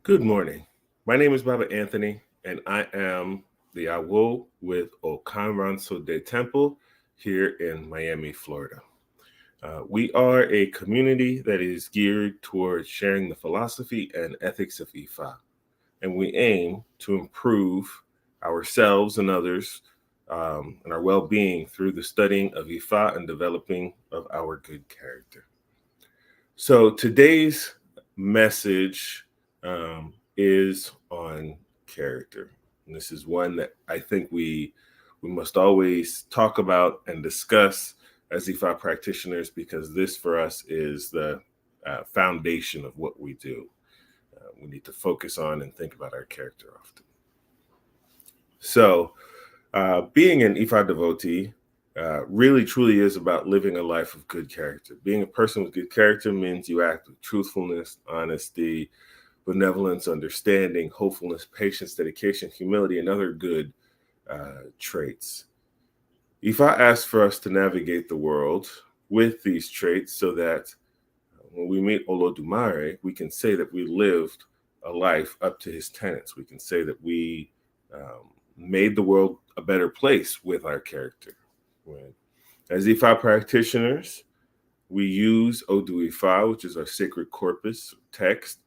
Good morning. My name is Baba Anthony, and I am the Awo with Okanran de Temple here in Miami, Florida. We are a community that is geared towards sharing the philosophy and ethics of Ifa, and we aim to improve ourselves and others and our well being through the studying of Ifa and developing of our good character. So today's message is on character. And this is one that I think we must always talk about and discuss as EFI practitioners because this for us is the foundation of what we do. We need to focus on and think about our character often. So, being an EFI devotee really truly is about living a life of good character. Being a person with good character means you act with truthfulness, honesty, benevolence, understanding, hopefulness, patience, dedication, humility, and other good traits. Ifa asks for us to navigate the world with these traits so that when we meet Olodumare, we can say that we lived a life up to his tenets. We can say that we made the world a better place with our character. Right? As Ifa practitioners, we use Odu Ifa, which is our sacred corpus text,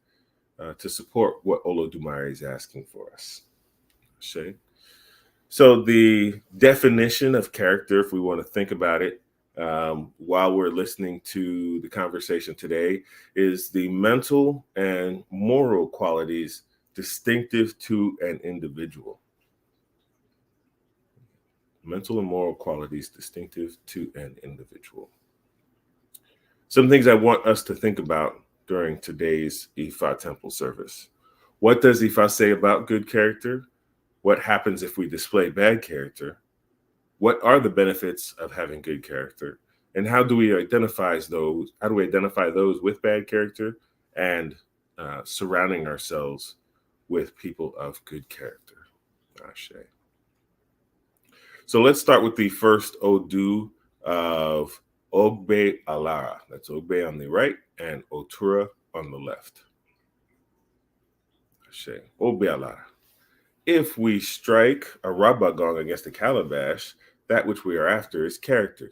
to support what Olodumare is asking for us. Okay? So the definition of character, if we want to think about it, while we're listening to the conversation today, is the mental and moral qualities distinctive to an individual. Mental and moral qualities distinctive to an individual. Some things I want us to think about during today's Ifa temple service. What does Ifa say about good character? What happens if we display bad character? What are the benefits of having good character? And how do we identify those? How do we identify those with bad character and surrounding ourselves with people of good character? Ashe. So let's start with the first Odu of Ogbe Alara. That's Ogbe on the right and Otura on the left. Ashe. Ogbe Alara. If we strike a rabba gong against a calabash, that which we are after is character,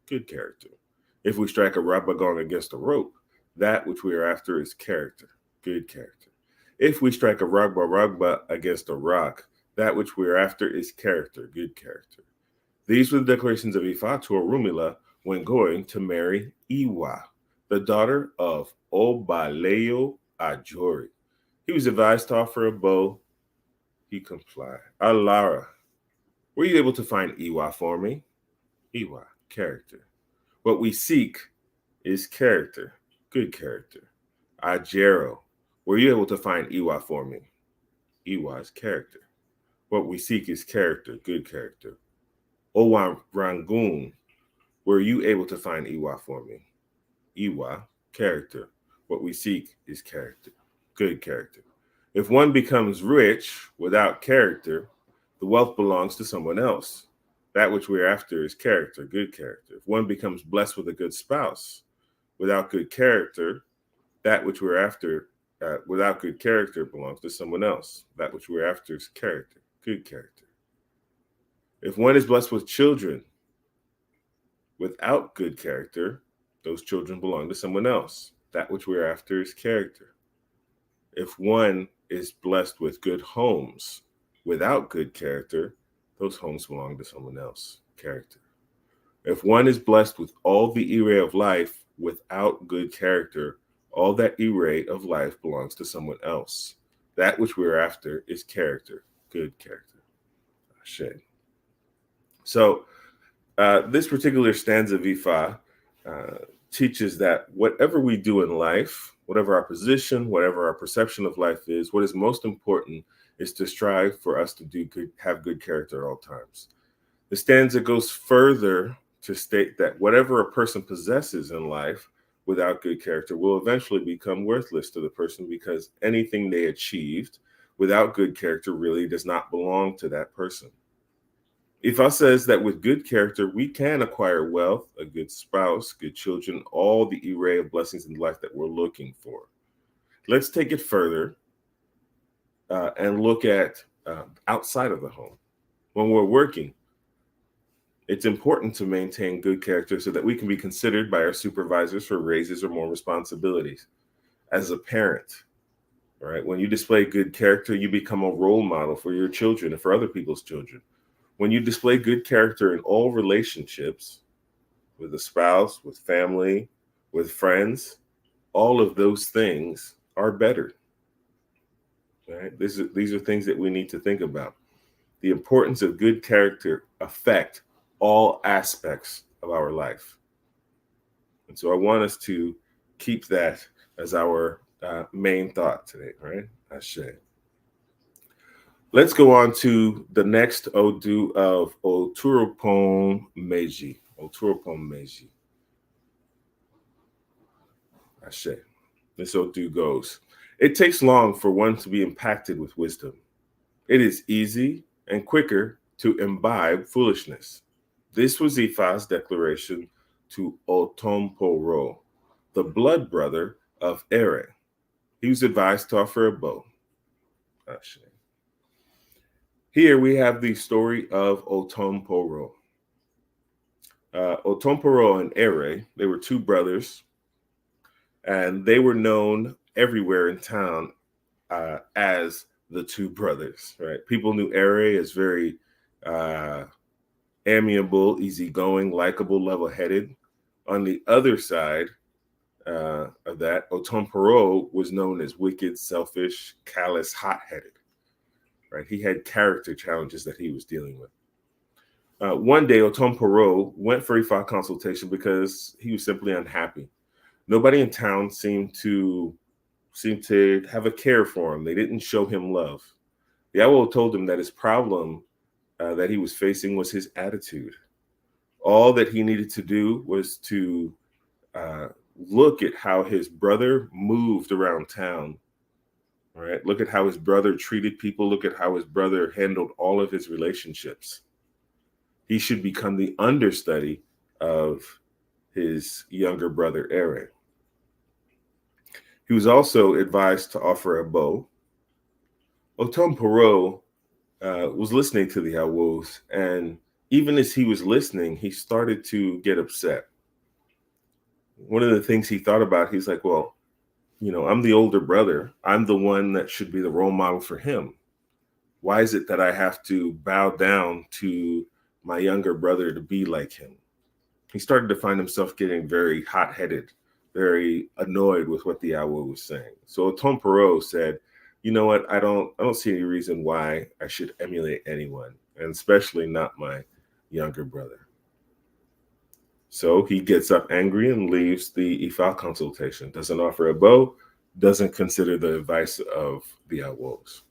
good character. If we strike a rabba gong against a rope, that which we are after is character, good character. If we strike a ragba against a rock, that which we are after is character, good character. These were the declarations of Ifa to Orunmila when going to marry Iwa, the daughter of Obaleo Ajori. He was advised to offer a bow. He complied. Alara, were you able to find Iwa for me? Iwa, character. What we seek is character, good character. Ajero, were you able to find Iwa for me? Iwa is character. What we seek is character, good character. Owan Rangoon, were you able to find Iwa for me? Iwa, character. What we seek is character, good character. If one becomes rich without character, the wealth belongs to someone else. That which we're after is character, good character. If one becomes blessed with a good spouse without good character, that which we're after without good character belongs to someone else. That which we're after is character, good character. If one is blessed with children without good character, those children belong to someone else. That which we're after is character. If one is blessed with good homes without good character, those homes belong to someone else. Character. If one is blessed with all the array of life without good character, all that array of life belongs to someone else. That which we're after is character, good character. Ashe. So, this particular stanza Vifa teaches that whatever we do in life, whatever our position, whatever our perception of life is, what is most important is to strive for us to do good, have good character at all times. The stanza goes further to state that whatever a person possesses in life without good character will eventually become worthless to the person because anything they achieved without good character really does not belong to that person. Ifa says that with good character, we can acquire wealth, a good spouse, good children, all the array of blessings in life that we're looking for. Let's take it further and look at outside of the home. When we're working, it's important to maintain good character so that we can be considered by our supervisors for raises or more responsibilities. As a parent, right, when you display good character, you become a role model for your children and for other people's children. When you display good character in all relationships, with a spouse, with family, with friends, all of those things are better. Right? These are things that we need to think about. The importance of good character affect all aspects of our life. And so I want us to keep that as our main thought today, right? Ashe. Let's go on to the next Odu of Oturopon Meiji. Oturopon Meiji. Ashe. This Odu goes. It takes long for one to be impacted with wisdom. It is easy and quicker to imbibe foolishness. This was Ifa's declaration to Otomporo, the blood brother of Ere. He was advised to offer a bow. Ashe. Here we have the story of Otomporo. Otomporo and Ere, they were two brothers, and they were known everywhere in town as the two brothers, right? People knew Ere as very amiable, easygoing, likable, level-headed. On the other side of that, Otomporo was known as wicked, selfish, callous, hot-headed. Right? He had character challenges that he was dealing with. One day, Otomporo went for Ifa consultation because he was simply unhappy. Nobody in town seemed to have a care for him. They didn't show him love. The Awo told him that his problem that he was facing was his attitude. All that he needed to do was to look at how his brother moved around town, right? Look at how his brother treated people. Look at how his brother handled all of his relationships. He should become the understudy of his younger brother, Ere. He was also advised to offer a bow. Otomporo was listening to the Awos, and even as he was listening, he started to get upset. One of the things he thought about, he's like, well, you know, I'm the older brother. I'm the one that should be the role model for him. Why is it that I have to bow down to my younger brother to be like him? He started to find himself getting very hot-headed, very annoyed with what the Awo was saying. So Otomporo said, you know what, I don't see any reason why I should emulate anyone, and especially not my younger brother. So he gets up angry and leaves the Ifa consultation, doesn't offer a bow, doesn't consider the advice of the Awos.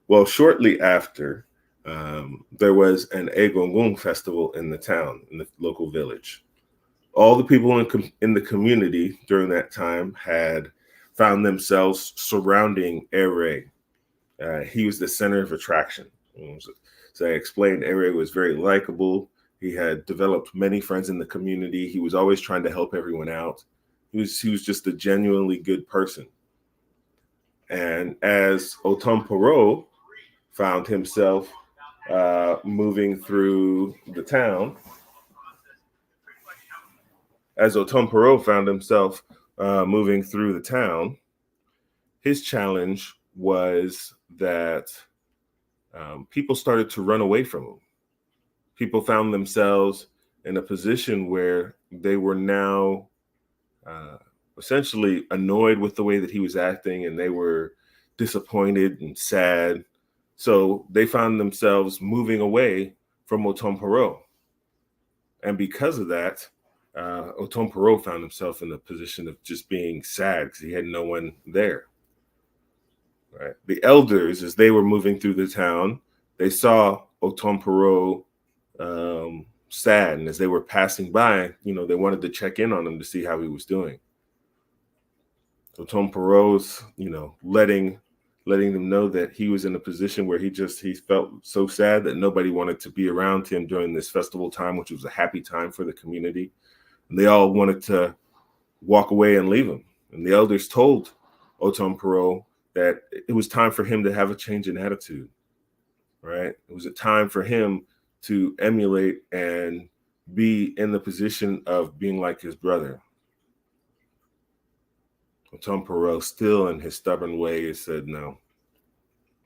Well, shortly after, there was an Egungun festival in the town, in the local village. All the people in the community during that time had found themselves surrounding Ere. He was the center of attraction. So I explained, Ere was very likable. He had developed many friends in the community. He was always trying to help everyone out. He was just a genuinely good person. And as Otomporo found himself moving through the town, his challenge was that people started to run away from him. People found themselves in a position where they were now essentially annoyed with the way that he was acting, and they were disappointed and sad. So they found themselves moving away from Otomporo. And because of that, Otomporo found himself in a position of just being sad because he had no one there. Right? The elders, as they were moving through the town, they saw Otomporo sad, and as they were passing by, you know, they wanted to check in on him to see how he was doing. Otomporo's, you know, letting them know that he was in a position where he felt so sad that nobody wanted to be around him during this festival time, which was a happy time for the community. And they all wanted to walk away and leave him. And the elders told Otomporo that it was time for him to have a change in attitude, right? It was a time for him to emulate and be in the position of being like his brother. Tom Perot, still in his stubborn way, has said, no,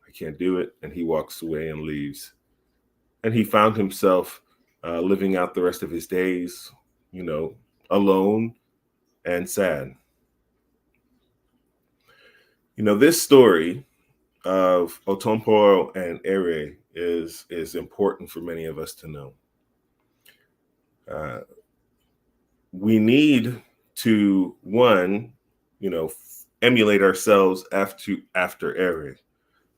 I can't do it. And he walks away and leaves. And he found himself living out the rest of his days, alone and sad. This story of Otomporo and Ere is important for many of us to know. We need to, one, emulate ourselves after Ere.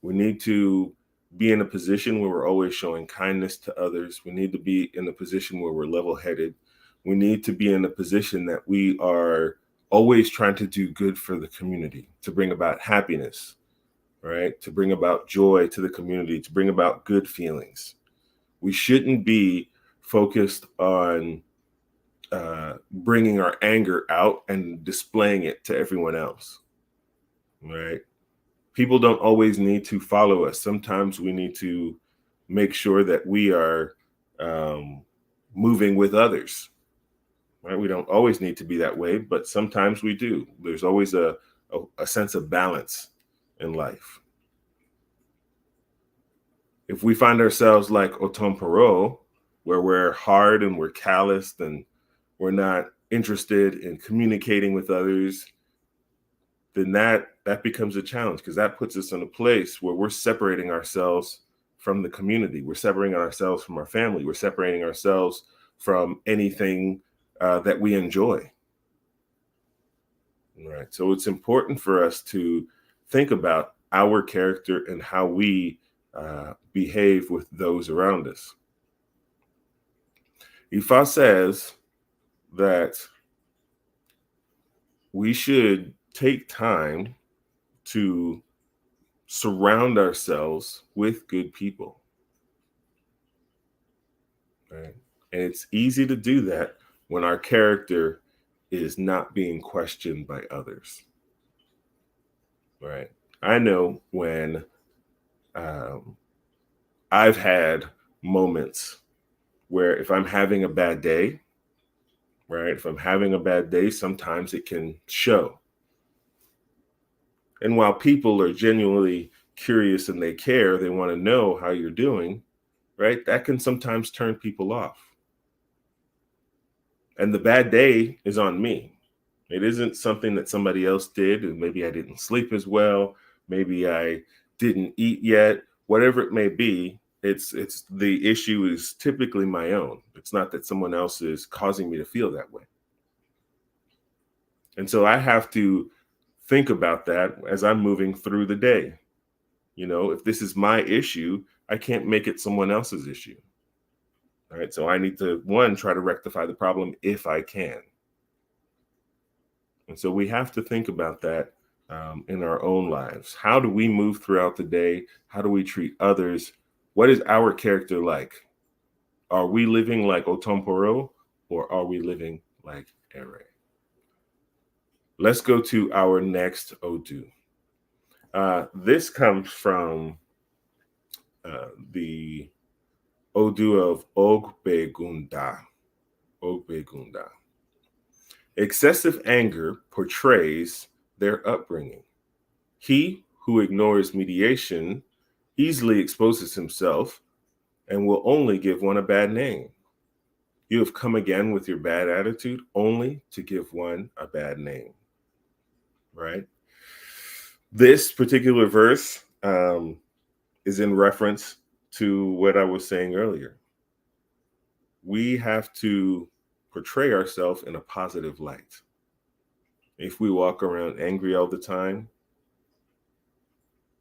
We need to be in a position where we're always showing kindness to others. We need to be in a position where we're level-headed. We need to be in a position that we are always trying to do good for the community, to bring about happiness, right? To bring about joy to the community, to bring about good feelings. We shouldn't be focused on bringing our anger out and displaying it to everyone else, right? People don't always need to follow us. Sometimes we need to make sure that we are moving with others, right? We don't always need to be that way, but sometimes we do. There's always a sense of balance in life. If we find ourselves like Otomporo, where we're hard and we're calloused and we're not interested in communicating with others, then that becomes a challenge, because that puts us in a place where we're separating ourselves from the community. We're separating ourselves from our family. We're separating ourselves from anything that we enjoy. All right. So it's important for us to think about our character and how we behave with those around us. Ifa says that we should take time to surround ourselves with good people. Right? And it's easy to do that when our character is not being questioned by others. Right? I know when I've had moments where if I'm having a bad day, right? If I'm having a bad day, sometimes it can show. And while people are genuinely curious and they care, they want to know how you're doing, right? That can sometimes turn people off. And the bad day is on me. It isn't something that somebody else did, and maybe I didn't sleep as well, maybe I didn't eat yet, whatever it may be. It's the issue is typically my own. It's not that someone else is causing me to feel that way. And so I have to think about that as I'm moving through the day. If this is my issue, I can't make it someone else's issue. All right. So I need to, one, try to rectify the problem if I can. And so we have to think about that in our own lives. How do we move throughout the day? How do we treat others? What is our character like? Are we living like Otomporo, or are we living like Ere? Let's go to our next Odu. This comes from the Odu of Ogbegunda. Ogbegunda. Excessive anger portrays their upbringing. He who ignores mediation easily exposes himself and will only give one a bad name. You have come again with your bad attitude only to give one a bad name. Right? This particular verse is in reference to what I was saying earlier. We have to portray ourselves in a positive light. If we walk around angry all the time,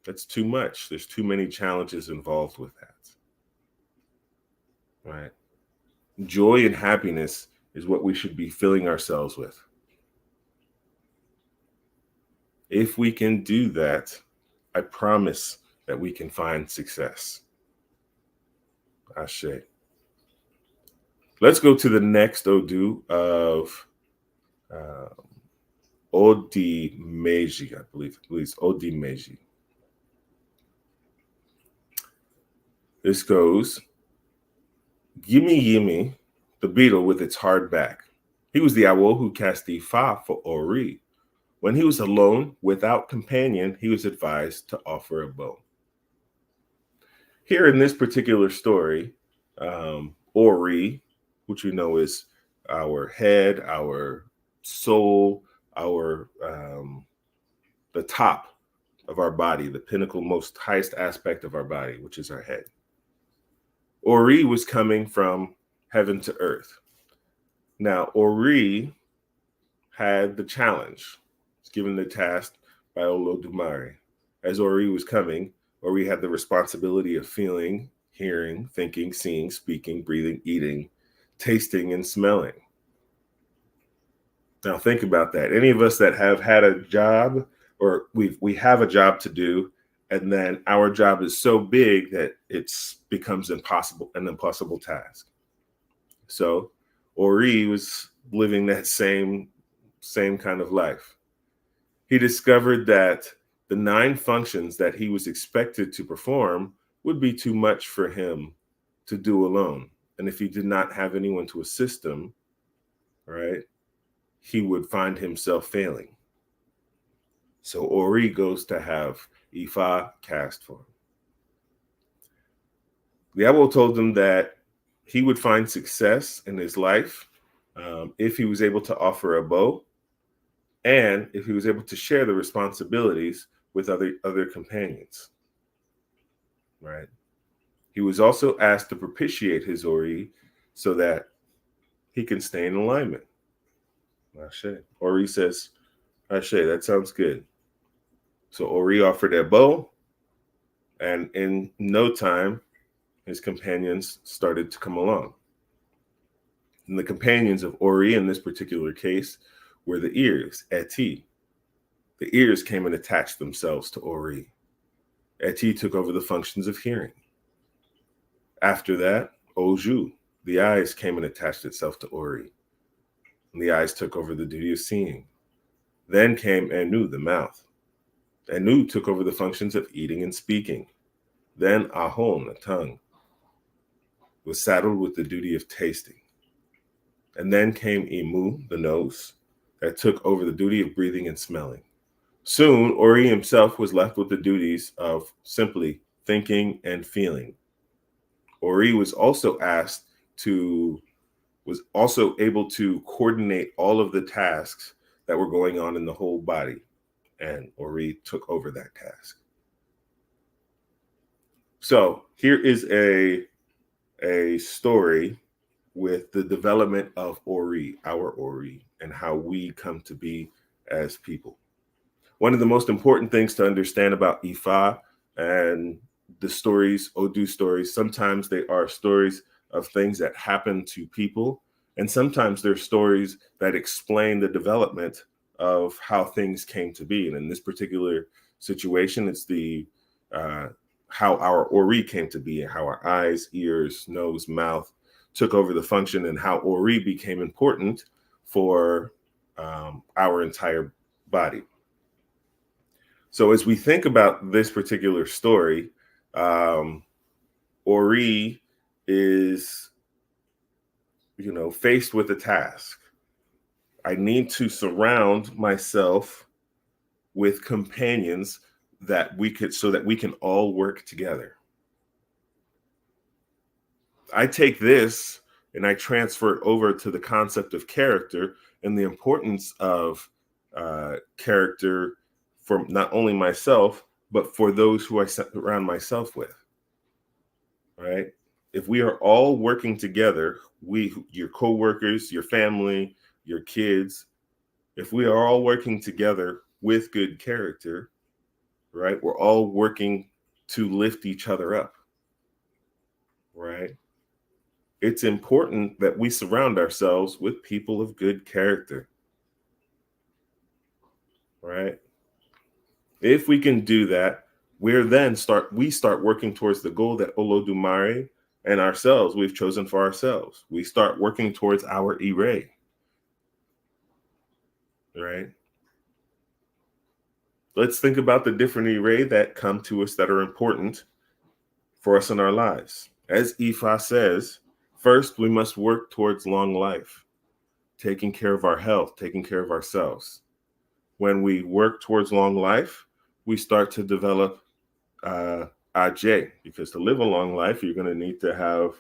that's too much. There's too many challenges involved with that. Right? Joy and happiness is what we should be filling ourselves with. If we can do that, I promise that we can find success. Ashe. Let's go to the next Odu of Odimeji, I believe it's Odimeji. This goes, Yimi Yimi, the beetle with its hard back. He was the owl who cast Ifa for Ori. When he was alone, without companion, he was advised to offer a bow. Here in this particular story, Ori, which we know is our head, our soul, our the top of our body, the pinnacle, most highest aspect of our body, which is our head. Ori was coming from heaven to earth. Now, Ori had the challenge. It's given the task by Olodumare. As Ori was coming, Ori had the responsibility of feeling, hearing, thinking, seeing, speaking, breathing, eating, tasting, and smelling. Now think about that. Any of us that have had a job, or we have a job to do, and then our job is so big that it becomes an impossible task. So Ori was living that same kind of life. He discovered that the 9 functions that he was expected to perform would be too much for him to do alone. And if he did not have anyone to assist him, right, he would find himself failing. So Ori goes to have Ifa cast for him. The owl told him that he would find success in his life if he was able to offer a bow, and if he was able to share the responsibilities with other companions. Right? He was also asked to propitiate his Ori so that he can stay in alignment. Ashe. Ori says, Ashe, that sounds good. So Ori offered a bow, and in no time, his companions started to come along. And the companions of Ori in this particular case were the ears, Eti. The ears came and attached themselves to Ori. Eti took over the functions of hearing. After that, Oju, the eyes, came and attached itself to Ori. And the eyes took over the duty of seeing. Then came Anu, the mouth. Anu took over the functions of eating and speaking. Then Ahon, the tongue, was saddled with the duty of tasting. And then came Imu, the nose, that took over the duty of breathing and smelling. Soon, Ori himself was left with the duties of simply thinking and feeling. Ori was also able to coordinate all of the tasks that were going on in the whole body, and Ori took over that task. So here is a story with the development of Ori, our Ori, and how we come to be as people. One of the most important things to understand about Ifa and the stories, Odu stories, sometimes they are stories of things that happen to people, and sometimes they're stories that explain the development of how things came to be. And in this particular situation, it's how our Ori came to be, and how our eyes, ears, nose, mouth took over the function, and how Ori became important for our entire body. So as we think about this particular story, Ori is, faced with a task. I need to surround myself with companions so that we can all work together. I take this and I transfer it over to the concept of character and the importance of character for not only myself, but for those who I surround myself with, right? If we are all working together, your coworkers, your family, your kids, if we are all working together with good character, right? We're all working to lift each other up, right? It's important that we surround ourselves with people of good character, right? If we can do that, we start working towards the goal that Olodumare and ourselves we've chosen for ourselves. We start working towards our Ire, right? Let's think about the different Ire that come to us that are important for us in our lives. As Ifa says, first we must work towards long life, taking care of our health, taking care of ourselves. When we work towards long life, we start to develop Aj, because to live a long life, you're going to need to have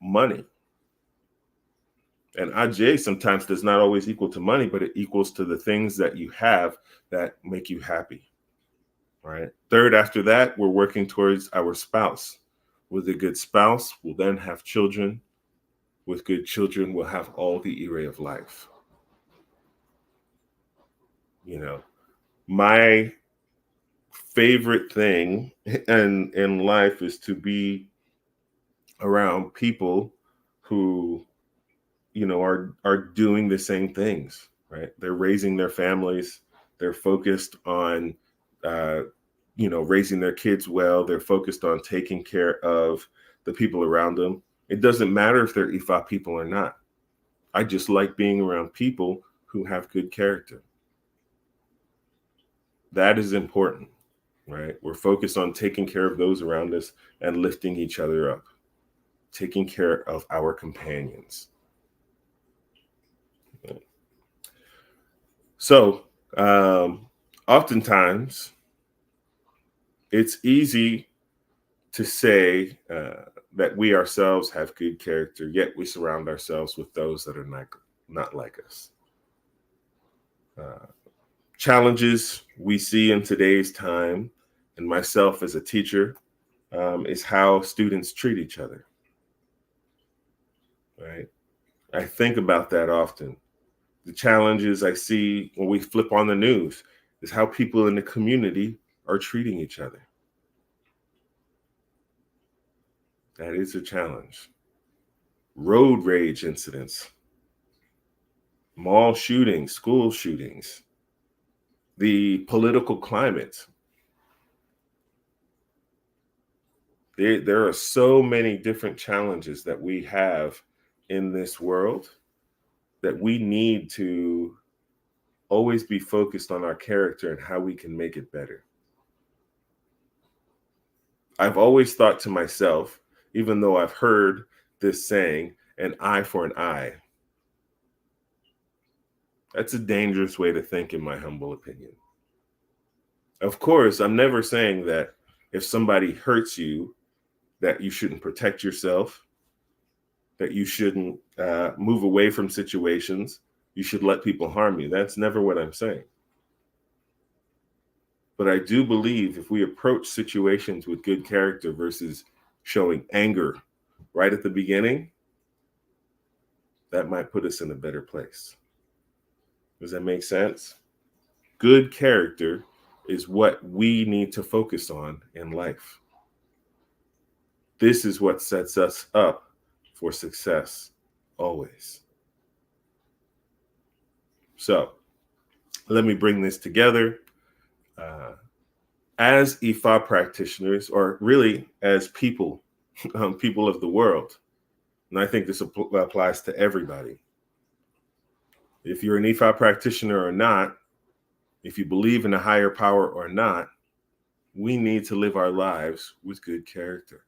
money. And Aj sometimes does not always equal to money, but it equals to the things that you have that make you happy. Right. Third, after that, we're working towards our spouse. With a good spouse, we'll then have children. With good children, we'll have all the array of life. You know, my favorite thing in life is to be around people who, are doing the same things, right? They're raising their families. They're focused on uh, raising their kids well. They're focused on taking care of the people around them. It doesn't matter if they're Ifa people or not. I just like being around people who have good character. That is important, right? We're focused on taking care of those around us and lifting each other up, taking care of our companions. So, oftentimes, it's easy to say that we ourselves have good character, yet we surround ourselves with those that are not like us. Challenges we see in today's time, and myself as a teacher, is how students treat each other. Right? I think about that often. The challenges I see when we flip on the news is how people in the community are treating each other. That is a challenge. Road rage incidents, mall shootings, school shootings, the political climate. There are so many different challenges that we have in this world that we need to always be focused on our character and how we can make it better. I've always thought to myself, even though I've heard this saying, an eye for an eye, that's a dangerous way to think, in my humble opinion. Of course, I'm never saying that if somebody hurts you, that you shouldn't protect yourself, that you shouldn't move away from situations, you should let people harm you. That's never what I'm saying. But I do believe if we approach situations with good character versus showing anger right at the beginning, that might put us in a better place. Does that make sense? Good character is what we need to focus on in life. This is what sets us up for success always. So let me bring this together. As Ifa practitioners, or really as people, people of the world, and I think this applies to everybody. If you're an Ifa practitioner or not, if you believe in a higher power or not, we need to live our lives with good character.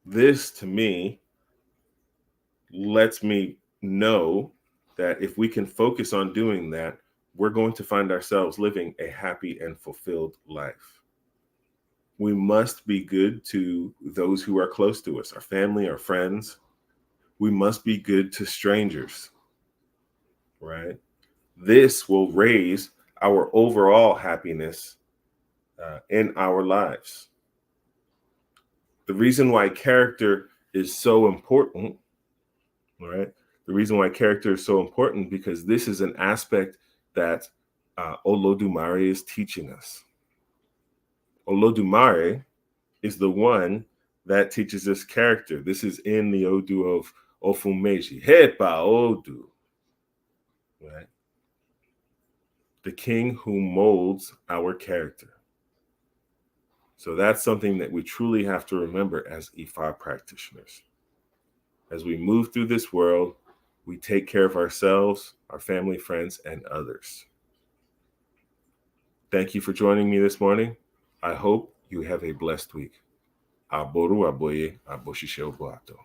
This, to me, lets me know that if we can focus on doing that, we're going to find ourselves living a happy and fulfilled life. We must be good to those who are close to us, our family, our friends. We must be good to strangers, right? This will raise our overall happiness in our lives. The reason why character is so important, right? The reason why character is so important because this is an aspect that Olodumare is teaching us. Olodumare is the one that teaches us character. This is in the Odu of Ofumeji. Hepa Odu, right? The king who molds our character. So that's something that we truly have to remember as Ifa practitioners. As we move through this world, we take care of ourselves, our family, friends, and others. Thank you for joining me this morning. I hope you have a blessed week. Aboru aboye aboshishe oboato.